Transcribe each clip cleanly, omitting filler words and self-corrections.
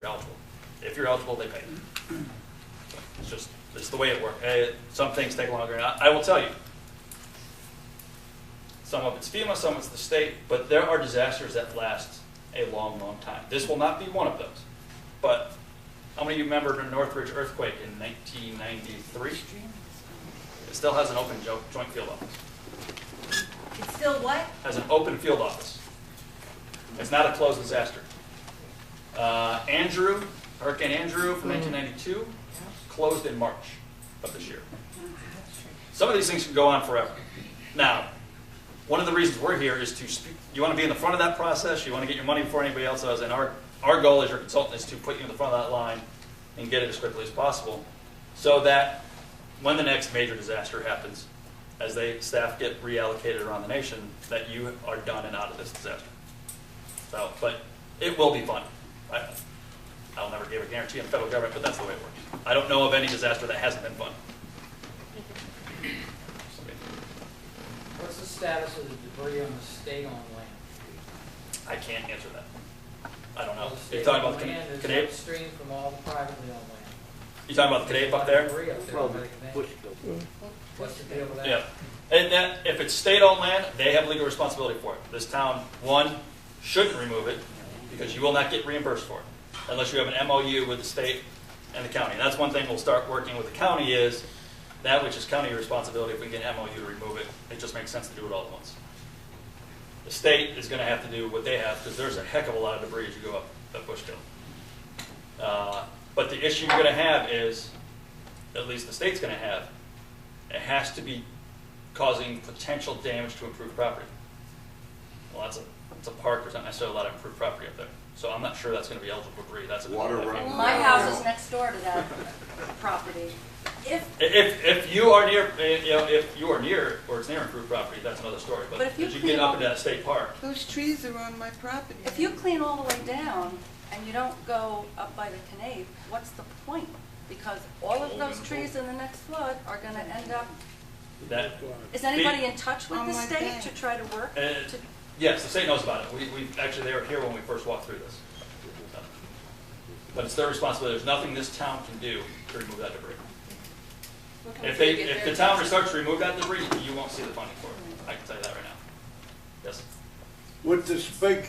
eligible. If you're eligible, they pay. It's the way it works. Some things take longer. And I will tell you, some of it's FEMA, some of it's the state, but there are disasters that last a long, long time. This will not be one of those. But how many of you remember the Northridge earthquake in 1993? It still has an open joint field office. It's still what? Has an open field office. It's not a closed disaster. Hurricane Andrew from 1992, closed in March of this year. Some of these things can go on forever. Now, one of the reasons we're here is to speak. You want to be in the front of that process. You want to get your money before anybody else does. And our goal as your consultant is to put you in the front of that line and get it as quickly as possible, so that when the next major disaster happens, as staff get reallocated around the nation, that you are done and out of this disaster. So, but it will be fun. I'll never give a guarantee in the federal government, but that's the way it works. I don't know of any disaster that hasn't been fun. What's the status of the debris on the state-owned land? I can't answer that. I don't know. The You're talking about the land is Canadian? upstream from all the privately owned land. You talking about the Canadian up there? Debris up there Well, by the Canadian. What's the deal with that? Yeah. And that, if it's state-owned land, they have legal responsibility for it. This town, one, shouldn't remove it because you will not get reimbursed for it unless you have an MOU with the state and the county. And that's one thing we'll start working with the county is that which is county responsibility. If we get an MOU to remove it, it just makes sense to do it all at once. The state is going to have to do what they have because there's a heck of a lot of debris as you go up Bushkill. But the issue you're going to have is, at least the state's going to have, it has to be causing potential damage to improved property. Well, it's a park. There's not necessarily a lot of improved property up there. So I'm not sure that's going to be eligible debris. That's a Water running. My house is next door to that property. If you are near, if you are near or it's near improved property, that's another story. But if you as you clean get up all- into that state park, Those trees are on my property. If you clean all the way down and you don't go up by the canal, what's the point? Because all of those trees in the next flood are going to end up. Is anybody in touch with On the my state bank. to try to work? yes, the state knows about it. We actually, they were here when we first walked through this. But it's their responsibility. There's nothing this town can do to remove that debris. If the town starts to remove that debris, you won't see the funding for it. I can tell you that right now. Yes. With this big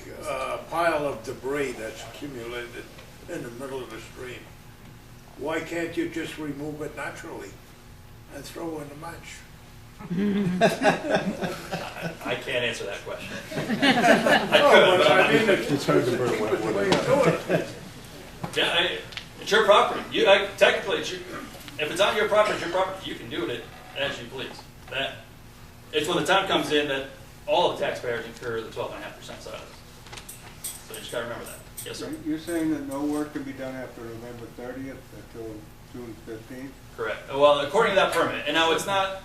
pile of debris that's accumulated in the middle of the stream, why can't you just remove it naturally and throw in the match? I can't answer that question. I could, but I'm not. It's hard to burn wet wood. Yeah, it's your property. Technically, if it's on your property, it's your property. You can do it as you please. It's when the time comes in that all of the taxpayers incur the 12.5% side of it. So you just got to remember that. Yes, sir. You're saying that no work can be done after November 30th until June 15th? Correct. Well, according to that permit, and now it's not.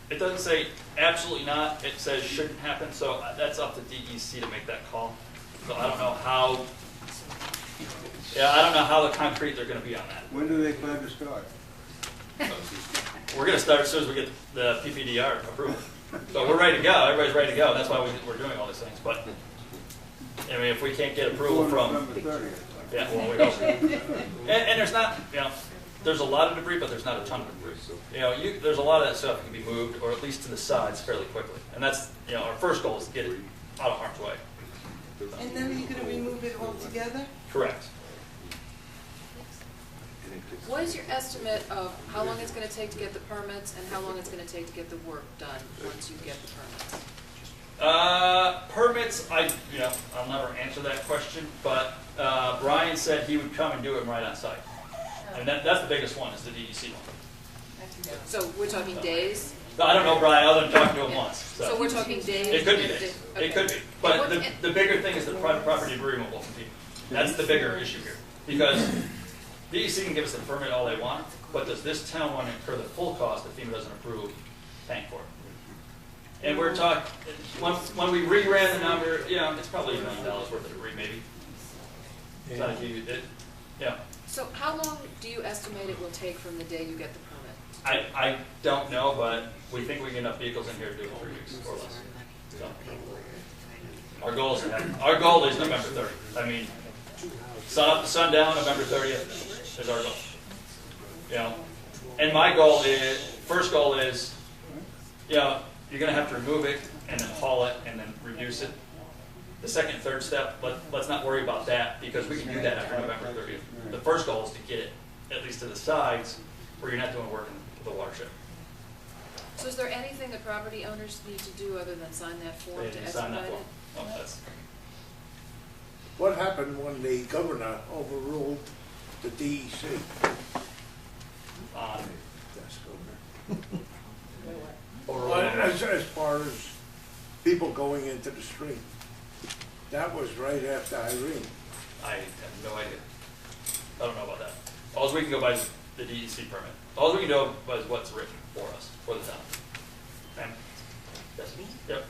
It doesn't say absolutely not. It says shouldn't happen. So that's up to DEC to make that call. So I don't know how. Yeah, I don't know how the concrete they're going to be on that. When do they plan to start? We're going to start as soon as we get the PPDR approval. So we're ready to go. Everybody's ready to go. That's why we're doing all these things. But I mean, if we can't get approval Before from, November 30th. yeah, well, we hope. And there's not, there's a lot of debris, but there's not a ton of debris. There's a lot of that stuff that can be moved, or at least to the sides, fairly quickly. And that's, our first goal is to get it out of harm's way. And then are you going to remove it altogether? Correct. What is your estimate of how long it's going to take to get the permits and how long it's going to take to get the work done once you get the permits? Permits, I'll never answer that question, but Brian said he would come and do it right on site. And that's the biggest one, is the DEC one. So we're talking days? No, I don't know Brian, other than talking to him once. So we're talking days? It could be days. Okay. It could be. But the bigger thing is the private property debris removal from people. That's the bigger issue here. Because DEC can give us the permit all they want, but does this town want to incur the full cost if FEMA doesn't approve paying for it? And we're talking, when we reran the number, it's probably $1 million worth of debris, maybe. It's not a huge, So how long do you estimate it will take from the day you get the permit? I don't know, but we think we get enough vehicles in here to do it in 3 weeks or less. So, our goal is November 30th. I mean, sun up to sundown, November 30th is our goal. You know, and my goal is, first goal is, you know, you're going to have to remove it and then haul it and then reduce it. The second and third step, let's not worry about that because we can do that after November 30th. The first goal is to get it at least to the sides where you're not doing work in the watershed. So is there anything the property owners need to do other than sign that form They to need to sign that expedite form. it? Oh, that's, What happened when the governor overruled the DEC? As far as people going into the stream. That was right after Irene. I have no idea. I don't know about that. All we can go by is the DEC permit. All we can do is what's written for us, for the town. Ma'am? Yes? Yep.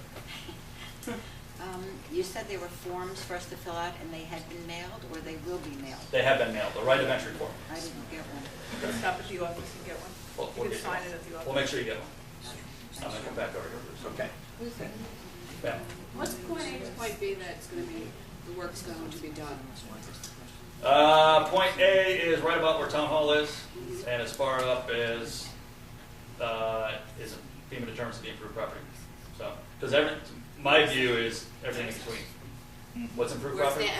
You said there were forms for us to fill out and they had been mailed or they will be mailed? They have been mailed, the right of entry form. I didn't get one. You can stop at the office and get one. We'll You get can sign you it at the one. office. We'll make sure you get one. I'm gonna come back over here. Okay. Ma'am? What's point A to point B that it's gonna be, the work's going to be done? Point A is right about where town hall is, and as far up as FEMA determines to be improved property. So, because my view is everything in between. What's improved Where's property?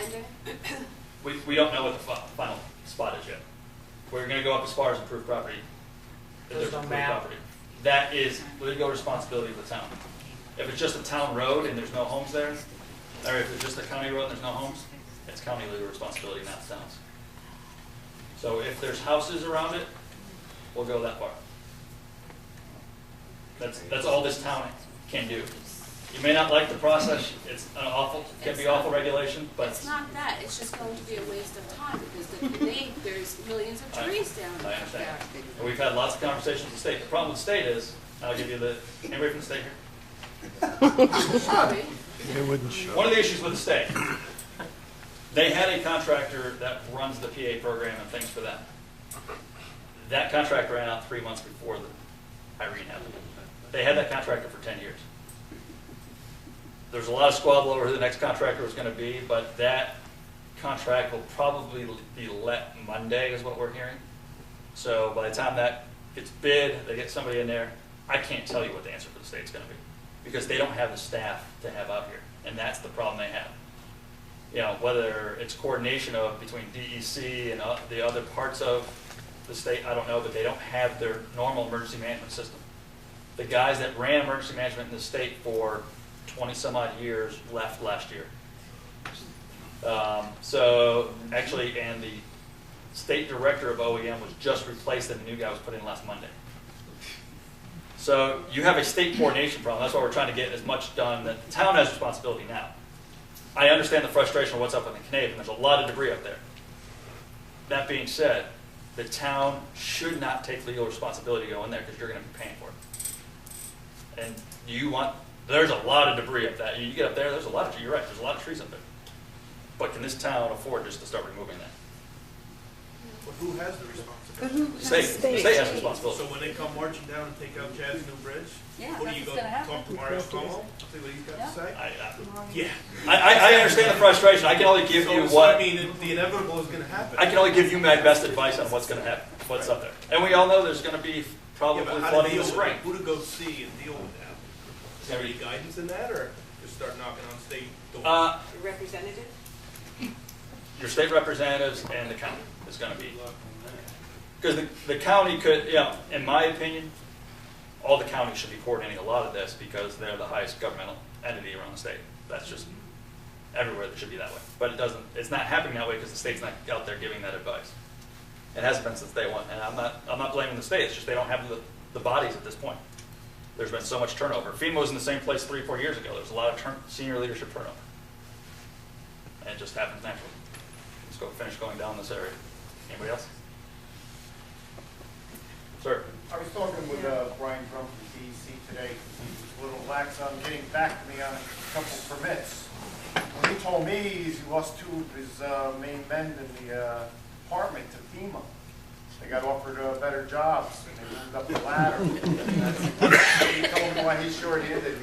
the ending? We don't know what the final spot is yet. We're going to go up as far as improved property. If There's no improved map. property. That is legal responsibility of the town. If it's just a town road and there's no homes there, or if it's just a county road and there's no homes, it's county legal responsibility, not the town's. So if there's houses around it, we'll go that far. That's all this town can do. You may not like the process, it's an awful, can be awful regulation, but. It's not that, it's just going to be a waste of time, because there's millions of trees down I there. understand. And we've had lots of conversations with the state. The problem with the state is, I'll give you anybody from the state here? Sorry. One of the issues with the state, they had a contractor that runs the PA program and things for them. That contract ran out 3 months before the Irene happened. They had that contractor for 10 years. There's a lot of squabble over who the next contractor was going to be, but that contract will probably be let Monday is what we're hearing. So by the time that gets bid, they get somebody in there, I can't tell you what the answer for the state's going to be because they don't have the staff to have out here, and that's the problem they have. You know, whether it's coordination between DEC and the other parts of the state, I don't know, but they don't have their normal emergency management system. The guys that ran emergency management in the state for 20 some odd years left last year. So actually, and the state director of OEM was just replaced and the new guy was put in last Monday. So you have a state coordination problem. That's why we're trying to get as much done that the town has responsibility now. I understand the frustration of what's up in the Canave, and there's a lot of debris up there. That being said, the town should not take legal responsibility to go in there because you're going to be paying for it. And there's a lot of debris up that. You get up there, there's a lot of, you're right, there's a lot of trees up there. But can this town afford just to start removing that? But who has the responsibility? State has responsibility. So when they come marching down and take out Chad's new bridge, Yeah, what do that's you what's go gonna happen. talk to Mario Cuomo? See what he's got to say? Yeah. I understand the frustration. I can only give you So, what I mean, the inevitable is going to happen. I can only give you my best advice on what's going to happen, what's up there. And we all know there's going to be probably Yeah, but how to flooding in deal the with spring. it? Who to go see and deal with that? Is there any guidance in that, or just start knocking on state doors? Representative? Your state representatives and the county is going to be. Because the county could, in my opinion, all the counties should be coordinating a lot of this because they're the highest governmental entity around the state. That's just everywhere that should be that way. But it's not happening that way because the state's not out there giving that advice. It hasn't been since day one. And I'm not blaming the state, it's just they don't have the bodies at this point. There's been so much turnover. FEMA was in the same place 3 or 4 years ago. There's a lot of senior leadership turnover. And it just happens naturally. Let's go finish going down this area. Anybody else? Sir? I was talking with Brian Drum from DEC today. He was a little lax on getting back to me on a couple permits. When he told me he lost 2 of his main men in the department to FEMA. They got offered better jobs and they moved up the ladder. He told me why he's short-handed.